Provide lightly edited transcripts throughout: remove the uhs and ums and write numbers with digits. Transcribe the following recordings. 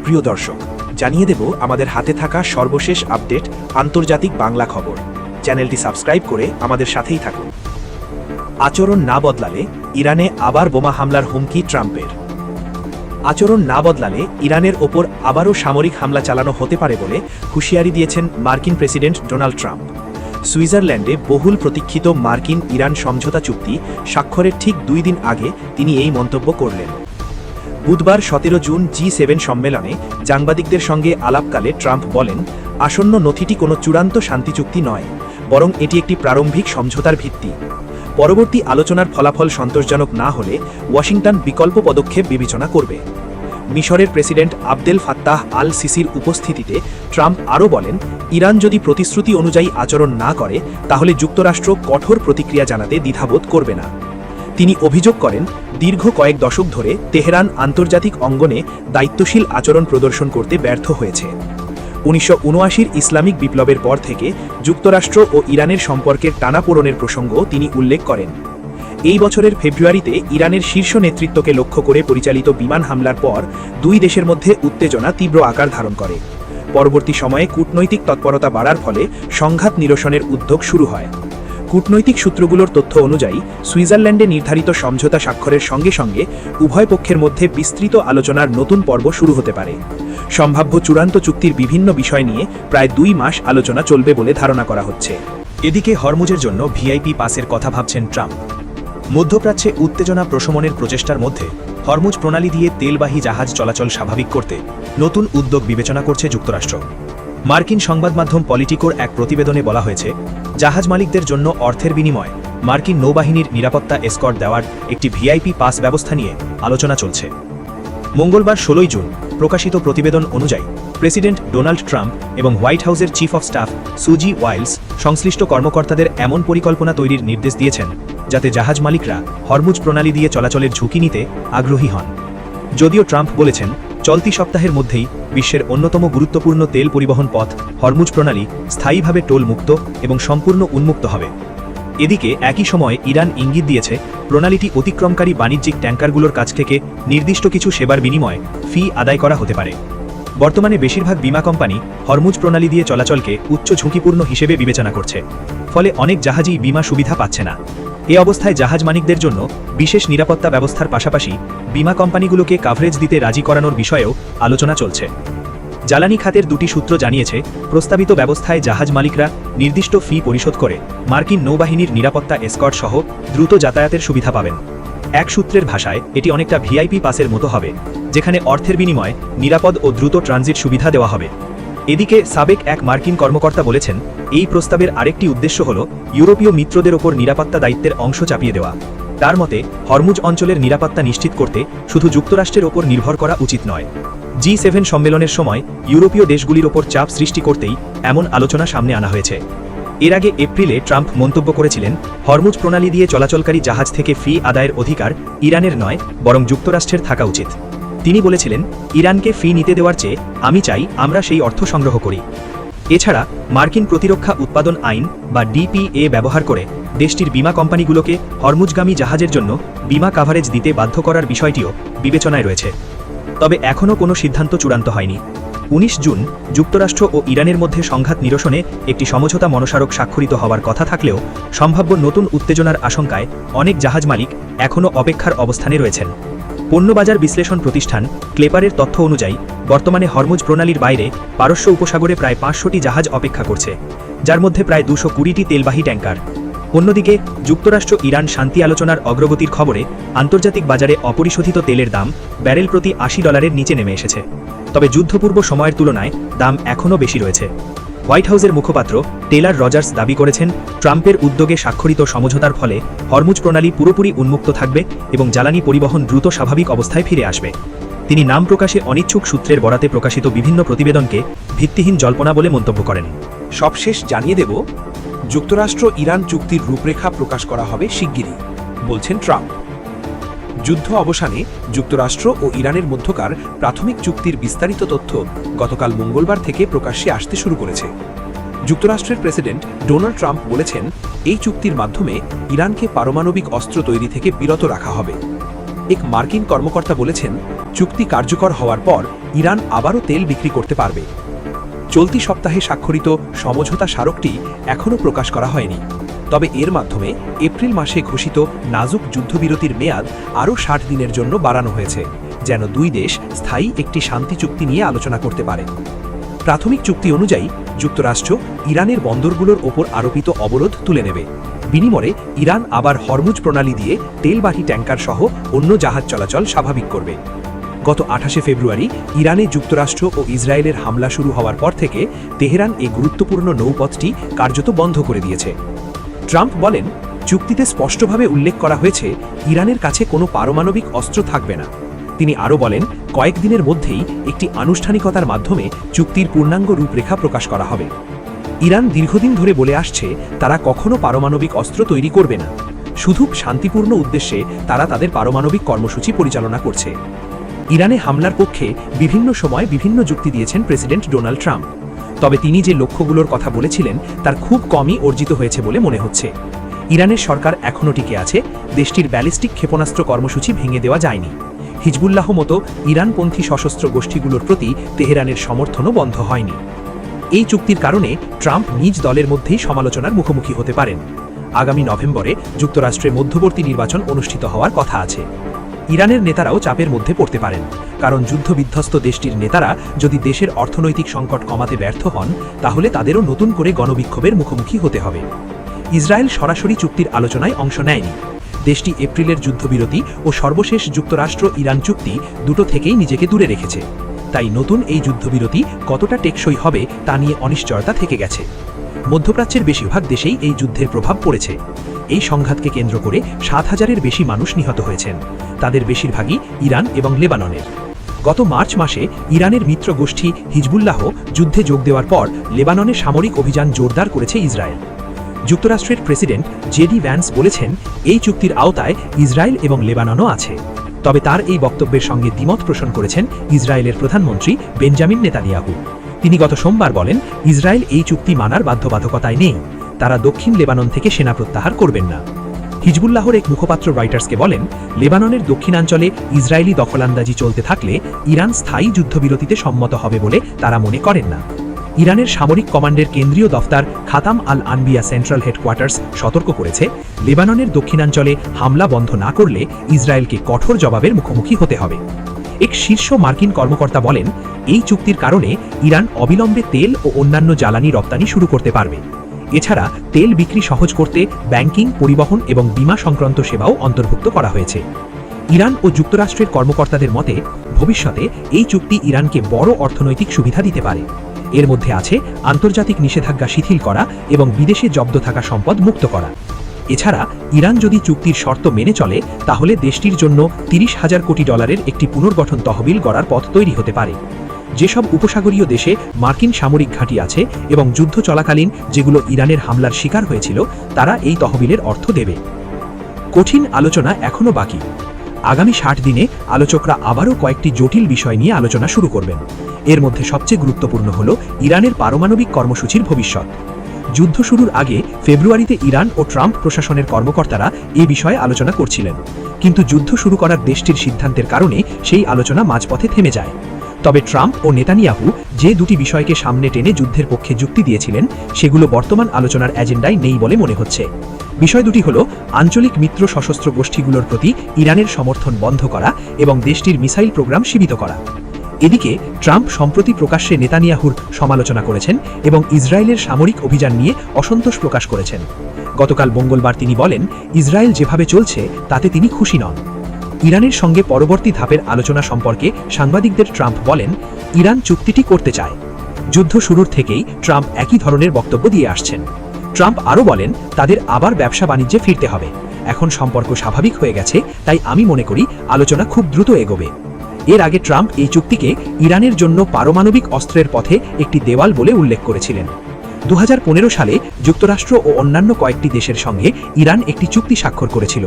প্রিয় দর্শক, জানিয়ে দেব আমাদের হাতে থাকা সর্বশেষ আপডেট আন্তর্জাতিক বাংলা খবর। চ্যানেলটি সাবস্ক্রাইব করে আমাদের সাথেই থাকুন। আচরণ না বদলালে ইরানে আবার বোমা হামলার হুমকি ট্রাম্পের। আচরণ না বদলালে ইরানের ওপর আবারও সামরিক হামলা চালানো হতে পারে বলে হুঁশিয়ারি দিয়েছেন মার্কিন প্রেসিডেন্ট ডোনাল্ড ট্রাম্প। সুইজারল্যান্ডে বহুল প্রতীক্ষিত মার্কিন ইরান সমঝোতা চুক্তি স্বাক্ষরের ঠিক 2 দিন আগে তিনি এই মন্তব্য করলেন। বুধবার 17 জুন G7 সম্মেলনে সাংবাদিকদের সঙ্গে আলাপকালে ট্রাম্প বলেন, আসন্ন নথিটি কোনো চূড়ান্ত শান্তি চুক্তি নয়, বরং এটি একটি প্রারম্ভিক সমঝোতার ভিত্তি। পরবর্তী আলোচনার ফলাফল সন্তোষজনক না হলে ওয়াশিংটন বিকল্প পদক্ষেপ বিবেচনা করবে। মিশরের প্রেসিডেন্ট আবদেল ফাত্তাহ আল সিসির উপস্থিতিতে ট্রাম্প আরও বলেন, ইরান যদি প্রতিশ্রুতি অনুযায়ী আচরণ না করে তাহলে যুক্তরাষ্ট্র কঠোর প্রতিক্রিয়া জানাতে দ্বিধাবোধ করবে না। তিনি অভিযোগ করেন, দীর্ঘ কয়েক দশক ধরে তেহরান আন্তর্জাতিক অঙ্গনে দায়িত্বশীল আচরণ প্রদর্শন করতে ব্যর্থ হয়েছে। 1979 ইসলামিক বিপ্লবের পর থেকে যুক্তরাষ্ট্র ও ইরানের সম্পর্কের টানাপোড়েনের প্রসঙ্গও তিনি উল্লেখ করেন। এই বছরের ফেব্রুয়ারিতে ইরানের শীর্ষ নেতৃত্বকে লক্ষ্য করে পরিচালিত বিমান হামলার পর 2 দেশের মধ্যে উত্তেজনা তীব্র আকার ধারণ করে। পরবর্তী সময়ে কূটনৈতিক তৎপরতা বাড়ার ফলে সংঘাত নিরসনের উদ্যোগ শুরু হয়। কূটনৈতিক সূত্রগুলোর তথ্য অনুযায়ী সুইজারল্যান্ডে নির্ধারিত সমঝোতা স্বাক্ষরের সঙ্গে সঙ্গে উভয় পক্ষের মধ্যে বিস্তৃত আলোচনার নতুন পর্ব শুরু হতে পারে। সম্ভাব্য চূড়ান্ত চুক্তির বিভিন্ন বিষয় নিয়ে প্রায় 2 মাস আলোচনা চলবে বলে ধারণা করা হচ্ছে। এদিকে হরমুজের জন্য ভিআইপি পাসের কথা ভাবছেন ট্রাম্প। মধ্যপ্রাচ্যে উত্তেজনা প্রশমনের প্রচেষ্টার মধ্যে হরমুজ প্রণালী দিয়ে তেলবাহী জাহাজ চলাচল স্বাভাবিক করতে নতুন উদ্যোগ বিবেচনা করছে যুক্তরাষ্ট্র। মার্কিন সংবাদ মাধ্যম পলিটিকোর এক প্রতিবেদনে বলা হয়েছে, জাহাজ মালিকদের জন্য অর্থের বিনিময়ে মার্কিন নৌবাহিনীর নিরাপত্তা এসকর্ট দেওয়ার একটি ভিআইপি পাস ব্যবস্থা নিয়ে আলোচনা চলছে। মঙ্গলবার 16 জুন প্রকাশিত প্রতিবেদন অনুযায়ী প্রেসিডেন্ট ডোনাল্ড ট্রাম্প এবং হোয়াইট হাউসের চিফ অফ স্টাফ সুজি ওয়াইলস সংশ্লিষ্ট কর্মকর্তাদের এমন পরিকল্পনা তৈরির নির্দেশ দিয়েছেন যাতে জাহাজ মালিকরা হরমুজ প্রণালী দিয়ে চলাচলের ঝুঁকি নিতে আগ্রহী হন। যদিও ট্রাম্প বলেছেন, চলতি সপ্তাহের মধ্যেই বিশ্বের অন্যতম গুরুত্বপূর্ণ তেল পরিবহন পথ হরমুজ প্রণালী স্থায়ীভাবে টোল মুক্ত এবং সম্পূর্ণ উন্মুক্ত হবে। এদিকে একই সময়ে ইরান ইঙ্গিত দিয়েছে, প্রণালীটি অতিক্রমকারী বাণিজ্যিক ট্যাঙ্কারগুলোর কাছ থেকে নির্দিষ্ট কিছু সেবার বিনিময়ে ফি আদায় করা হতে পারে। বর্তমানে বেশিরভাগ বীমা কোম্পানি হরমুজ প্রণালী দিয়ে চলাচলকে উচ্চ ঝুঁকিপূর্ণ হিসেবে বিবেচনা করছে, ফলে অনেক জাহাজই বীমা সুবিধা পাচ্ছে না। এ অবস্থায় জাহাজ মালিকদের জন্য বিশেষ নিরাপত্তা ব্যবস্থার পাশাপাশি বীমা কোম্পানিগুলোকে কাভারেজ দিতে রাজি করানোর বিষয়েও আলোচনা চলছে। জ্বালানি খাতের 2টি সূত্র জানিয়েছে, প্রস্তাবিত ব্যবস্থায় জাহাজ মালিকরা নির্দিষ্ট ফি পরিশোধ করে মার্কিন নৌবাহিনীর নিরাপত্তা এসকর্ট সহ দ্রুত যাতায়াতের সুবিধা পাবেন। এক সূত্রের ভাষায় এটি অনেকটা ভিআইপি পাসের মতো হবে, যেখানে অর্থের বিনিময়ে নিরাপদ ও দ্রুত ট্রানজিট সুবিধা দেওয়া হবে। এদিকে সাবেক এক মার্কিন কর্মকর্তা বলেছেন, এই প্রস্তাবের আরেকটি উদ্দেশ্য হল ইউরোপীয় মিত্রদের ওপর নিরাপত্তা দায়িত্বের অংশ চাপিয়ে দেওয়া। তার মতে, হরমুজ অঞ্চলের নিরাপত্তা নিশ্চিত করতে শুধু যুক্তরাষ্ট্রের ওপর নির্ভর করা উচিত নয়। G7 সম্মেলনের সময় ইউরোপীয় দেশগুলির ওপর চাপ সৃষ্টি করতেই এমন আলোচনা সামনে আনা হয়েছে। এর আগে এপ্রিলে ট্রাম্প মন্তব্য করেছিলেন, হরমুজ প্রণালী দিয়ে চলাচলকারী জাহাজ থেকে ফি আদায়ের অধিকার ইরানের নয়, বরং যুক্তরাষ্ট্রের থাকা উচিত। তিনি বলেছিলেন, ইরানকে ফি নিতে দেওয়ার চেয়ে আমি চাই আমরা সেই অর্থ সংগ্রহ করি। এছাড়া মার্কিন প্রতিরক্ষা উৎপাদন আইন বা DPA ব্যবহার করে দেশটির বীমা কোম্পানিগুলোকে হরমুজগামী জাহাজের জন্য বীমা কাভারেজ দিতে বাধ্য করার বিষয়টিও বিবেচনায় রয়েছে। তবে এখনও কোনো সিদ্ধান্ত চূড়ান্ত হয়নি। 19 জুন যুক্তরাষ্ট্র ও ইরানের মধ্যে সংঘাত নিরসনে একটি সমঝোতা মনস্মারক স্বাক্ষরিত হওয়ার কথা থাকলেও সম্ভাব্য নতুন উত্তেজনার আশঙ্কায় অনেক জাহাজ মালিক এখনও অপেক্ষার অবস্থানে রয়েছেন। পণ্যবাজার বিশ্লেষণ প্রতিষ্ঠান ক্লেপারের তথ্য অনুযায়ী বর্তমানে হরমুজ প্রণালীর বাইরে পারস্য উপসাগরে প্রায় 500টি জাহাজ অপেক্ষা করছে, যার মধ্যে প্রায় 220টি তেলবাহী ট্যাঙ্কার। অন্যদিকে যুক্তরাষ্ট্র ইরান শান্তি আলোচনার অগ্রগতির খবরে আন্তর্জাতিক বাজারে অপরিশোধিত তেলের দাম ব্যারেল প্রতি $80 নিচে নেমে এসেছে। তবে যুদ্ধপূর্ব সময়ের তুলনায় দাম এখনও বেশি রয়েছে। হোয়াইট হাউসের মুখপাত্র টেলার রজার্স দাবি করেছেন, ট্রাম্পের উদ্যোগে স্বাক্ষরিত সমঝোতার ফলে হরমুজ প্রণালী পুরোপুরি উন্মুক্ত থাকবে এবং জ্বালানি পরিবহন দ্রুত স্বাভাবিক অবস্থায় ফিরে আসবে। তিনি নাম প্রকাশে অনিচ্ছুক সূত্রের বরাতে প্রকাশিত বিভিন্ন প্রতিবেদনকে ভিত্তিহীন জল্পনা বলে মন্তব্য করেন। সবশেষ জানিয়ে দেব, যুক্তরাষ্ট্র ইরান চুক্তির রূপরেখা প্রকাশ করা হবে শিগগিরই, বলছেন ট্রাম্প। যুদ্ধ অবসানে যুক্তরাষ্ট্র ও ইরানের মধ্যকার প্রাথমিক চুক্তির বিস্তারিত তথ্য গতকাল মঙ্গলবার থেকে প্রকাশ্যে আসতে শুরু করেছে। যুক্তরাষ্ট্রের প্রেসিডেন্ট ডোনাল্ড ট্রাম্প বলেছেন, এই চুক্তির মাধ্যমে ইরানকে পারমাণবিক অস্ত্র তৈরি থেকে বিরত রাখা হবে। এক মার্কিন কর্মকর্তা বলেছেন, চুক্তি কার্যকর হওয়ার পর ইরান আবারও তেল বিক্রি করতে পারবে। চলতি সপ্তাহে স্বাক্ষরিত সমঝোতা স্মারকটি এখনও প্রকাশ করা হয়নি, তবে এর মাধ্যমে এপ্রিল মাসে ঘোষিত নাজুক যুদ্ধবিরতির মেয়াদ আরও 60 দিনের জন্য বাড়ানো হয়েছে, যেন দুই দেশ স্থায়ী একটি শান্তি চুক্তি নিয়ে আলোচনা করতে পারে। প্রাথমিক চুক্তি অনুযায়ী যুক্তরাষ্ট্র ইরানের বন্দরগুলোর ওপর আরোপিত অবরোধ তুলে নেবে। বিনিময়ে ইরান আবার হরমুজ প্রণালী দিয়ে তেলবাহী ট্যাঙ্কার সহ অন্য জাহাজ চলাচল স্বাভাবিক করবে। গত 28 ফেব্রুয়ারি ইরানে যুক্তরাষ্ট্র ও ইসরায়েলের হামলা শুরু হওয়ার পর থেকে তেহরান এই গুরুত্বপূর্ণ নৌপথটি কার্যত বন্ধ করে দিয়েছে। ট্রাম্প বলেন, চুক্তিতে স্পষ্টভাবে উল্লেখ করা হয়েছে ইরানের কাছে কোনো পারমাণবিক অস্ত্র থাকবে না। তিনি আরও বলেন, কয়েকদিনের মধ্যেই একটি আনুষ্ঠানিকতার মাধ্যমে চুক্তির পূর্ণাঙ্গ রূপরেখা প্রকাশ করা হবে। ইরান দীর্ঘদিন ধরে বলে আসছে তারা কখনো পারমাণবিক অস্ত্র তৈরি করবে না, শুধু শান্তিপূর্ণ উদ্দেশ্যে তারা তাদের পারমাণবিক কর্মসূচি পরিচালনা করছে। ইরানে হামলার পক্ষে বিভিন্ন সময় বিভিন্ন যুক্তি দিয়েছেন প্রেসিডেন্ট ডোনাল্ড ট্রাম্প, তবে তিনি যে লক্ষ্যগুলোর কথা বলেছিলেন তার খুব কমই অর্জিত হয়েছে বলে মনে হচ্ছে। ইরানের সরকার এখনও টিকে আছে, দেশটির ব্যালিস্টিক ক্ষেপণাস্ত্র কর্মসূচি ভেঙে দেওয়া যায়নি। হিজবুল্লাহ মতো ইরানপন্থী সশস্ত্র গোষ্ঠীগুলোর প্রতি তেহরানের সমর্থনও বন্ধ হয়নি। এই চুক্তির কারণে ট্রাম্প নিজ দলের মধ্যেই সমালোচনার মুখোমুখি হতে পারেন। আগামী নভেম্বরে যুক্তরাষ্ট্রে মধ্যবর্তী নির্বাচন অনুষ্ঠিত হওয়ার কথা আছে। ইরানের নেতারাও চাপের মধ্যে পড়তে পারেন, কারণ যুদ্ধবিধ্বস্ত দেশটির নেতারা যদি দেশের অর্থনৈতিক সংকট কমাতে ব্যর্থ হন, তাহলে তাদেরও নতুন করে গণবিক্ষোভের মুখোমুখি হতে হবে। ইসরায়েল সরাসরি চুক্তির আলোচনায় অংশ নেয়নি। দেশটি এপ্রিলের যুদ্ধবিরতি ও সর্বশেষ যুক্তরাষ্ট্র ইরান চুক্তি দুটো থেকেই নিজেকে দূরে রেখেছে। তাই নতুন এই যুদ্ধবিরতি কতটা টেকসই হবে তা নিয়ে অনিশ্চয়তা থেকে গেছে। মধ্যপ্রাচ্যের বেশিরভাগ দেশেই এই যুদ্ধের প্রভাব পড়েছে। এই সংঘাতকে কেন্দ্র করে 7,000-এর বেশি মানুষ নিহত হয়েছেন, তাদের বেশিরভাগই ইরান এবং লেবাননের। গত মার্চ মাসে ইরানের মিত্র গোষ্ঠী হিজবুল্লাহ যুদ্ধে যোগ দেওয়ার পর লেবাননে সামরিক অভিযান জোরদার করেছে ইসরায়েল। যুক্তরাষ্ট্রের প্রেসিডেন্ট জেডি ভ্যান্স বলেছেন, এই চুক্তির আওতায় ইসরায়েল এবং লেবাননও আছে। তবে তার এই বক্তব্যের সঙ্গে দ্বিমত পোষণ করেছেন ইসরায়েলের প্রধানমন্ত্রী বেঞ্জামিন নেতানিয়াহু। তিনি গত সোমবার বলেন, ইসরায়েল এই চুক্তি মানার বাধ্যবাধকতায় নেই, তারা দক্ষিণ লেবানন থেকে সেনা প্রত্যাহার করবেন না। হিজবুল্লাহর এক মুখপাত্র রয়টার্সকে বলেন, লেবাননের দক্ষিণাঞ্চলে ইসরায়েলি দখলআন্দাজি চলতে থাকলে ইরান স্থায়ী যুদ্ধবিরতিতে সম্মত হবে বলে তারা মনে করেন না। ইরানের সামরিক কমান্ডের কেন্দ্রীয় দফতর খাতাম আল আনবিয়া সেন্ট্রাল হেডকোয়ার্টার্স সতর্ক করেছে, লেবাননের দক্ষিণাঞ্চলে হামলা বন্ধ না করলে ইসরায়েলকে কঠোর জবাবের মুখোমুখি হতে হবে। এক শীর্ষ মার্কিন কর্মকর্তা বলেন, এই চুক্তির কারণে ইরান অবিলম্বে তেল ও অন্যান্য জ্বালানি রপ্তানি শুরু করতে পারবে। এছাড়া তেল বিক্রি সহজ করতে ব্যাংকিং, পরিবহন এবং বীমা সংক্রান্ত সেবাও অন্তর্ভুক্ত করা হয়েছে। ইরান ও যুক্তরাষ্ট্রের কর্মকর্তাদের মতে, ভবিষ্যতে এই চুক্তি ইরানকে বড় অর্থনৈতিক সুবিধা দিতে পারে। এর মধ্যে আছে আন্তর্জাতিক নিষেধাজ্ঞা শিথিল করা এবং বিদেশে জব্দ থাকা সম্পদ মুক্ত করা। এছাড়া ইরান যদি চুক্তির শর্ত মেনে চলে, তাহলে দেশটির জন্য $30,000 কোটি একটি পুনর্গঠন তহবিল গড়ার পথ তৈরি হতে পারে। যেসব উপসাগরীয় দেশে মার্কিন সামরিক ঘাঁটি আছে এবং যুদ্ধ চলাকালীন যেগুলো ইরানের হামলার শিকার হয়েছিল, তারা এই তহবিলের অর্থ দেবে। কঠিন আলোচনা এখনও বাকি। আগামী 60 দিনে আলোচকরা আবারও কয়েকটি জটিল বিষয় নিয়ে আলোচনা শুরু করবেন। এর মধ্যে সবচেয়ে গুরুত্বপূর্ণ হল ইরানের পারমাণবিক কর্মসূচির ভবিষ্যৎ। যুদ্ধ শুরুর আগে ফেব্রুয়ারিতে ইরান ও ট্রাম্প প্রশাসনের কর্মকর্তারা এ বিষয়ে আলোচনা করছিলেন, কিন্তু যুদ্ধ শুরু করার দেশটির সিদ্ধান্তের কারণে সেই আলোচনা মাঝপথে থেমে যায়। তবে ট্রাম্প ও নেতানিয়াহু যে দুটি বিষয়কে সামনে টেনে যুদ্ধের পক্ষে যুক্তি দিয়েছিলেন, সেগুলো বর্তমান আলোচনার এজেন্ডায় নেই বলে মনে হচ্ছে। বিষয় দুটি হল আঞ্চলিক মিত্র সশস্ত্র গোষ্ঠীগুলোর প্রতি ইরানের সমর্থন বন্ধ করা এবং দেশটির মিসাইল প্রোগ্রাম সীমিত করা। এদিকে ট্রাম্প সম্প্রতি প্রকাশ্যে নেতানিয়াহুর সমালোচনা করেছেন এবং ইসরায়েলের সামরিক অভিযান নিয়ে অসন্তোষ প্রকাশ করেছেন। গতকাল মঙ্গলবার তিনি বলেন, ইসরায়েল যেভাবে চলছে তাতে তিনি খুশি নন। ইরানের সঙ্গে পরবর্তী ধাপের আলোচনা সম্পর্কে সাংবাদিকদের ট্রাম্প বলেন, ইরান চুক্তিটি করতে চায়। যুদ্ধ শুরুর থেকেই ট্রাম্প একই ধরনের বক্তব্য দিয়ে আসছেন। ট্রাম্প আরও বলেন, তাদের আবার ব্যবসা বাণিজ্যে ফিরতে হবে। এখন সম্পর্ক স্বাভাবিক হয়ে গেছে, তাই আমি মনে করি আলোচনা খুব দ্রুত এগোবে। এর আগে ট্রাম্প এই চুক্তিকে ইরানের জন্য পারমাণবিক অস্ত্রের পথে একটি দেওয়াল বলে উল্লেখ করেছিলেন। 2015 সালে যুক্তরাষ্ট্র ও অন্যান্য কয়েকটি দেশের সঙ্গে ইরান একটি চুক্তি স্বাক্ষর করেছিল।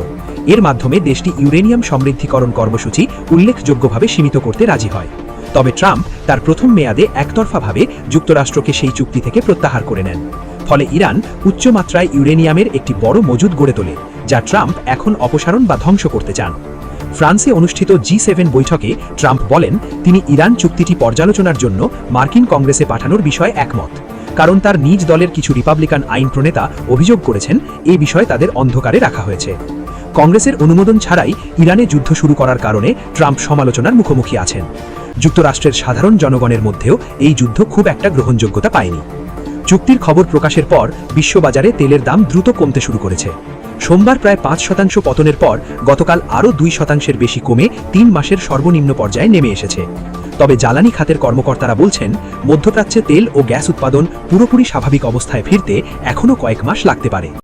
এর মাধ্যমে দেশটি ইউরেনিয়াম সমৃদ্ধিকরণ কর্মসূচি উল্লেখযোগ্যভাবে সীমিত করতে রাজি হয়। তবে ট্রাম্প তার প্রথম মেয়াদে একতরফাভাবে যুক্তরাষ্ট্রকে সেই চুক্তি থেকে প্রত্যাহার করে নেন। ফলে ইরান উচ্চমাত্রায় ইউরেনিয়ামের একটি বড় মজুদ গড়ে তোলে, যা ট্রাম্প এখন অপসারণ বা ধ্বংস করতে চান। ফ্রান্সে অনুষ্ঠিত G7 বৈঠকে ট্রাম্প বলেন তিনি ইরান চুক্তিটি পর্যালোচনার জন্য মার্কিন কংগ্রেসে পাঠানোর বিষয়ে একমত, কারণ তার নিজ দলের কিছু রিপাবলিকান আইন প্রণেতা অভিযোগ করেছেন এই বিষয়ে তাদের অন্ধকারে রাখা হয়েছে। কংগ্রেসের অনুমোদন ছাড়াই ইরানে যুদ্ধ শুরু করার কারণে ট্রাম্প সমালোচনার মুখোমুখি আছেন। যুক্তরাষ্ট্রের সাধারণ জনগণের মধ্যেও এই যুদ্ধ খুব একটা গ্রহণযোগ্যতা পায়নি। চুক্তির খবর প্রকাশের পর বিশ্ববাজারে তেলের দাম দ্রুত কমতে শুরু করেছে। সোমবার প্রায় 5% পতনের পর গতকাল আরও 2% বেশি কমে 3 মাসের সর্বনিম্ন পর্যায়ে নেমে এসেছে। তবে জ্বালানি খাতের কর্মকর্তারা বলছেন মধ্যপ্রাচ্যে তেল ও গ্যাস উৎপাদন পুরোপুরি স্বাভাবিক অবস্থায় ফিরতে এখনও কয়েক মাস লাগতে পারে।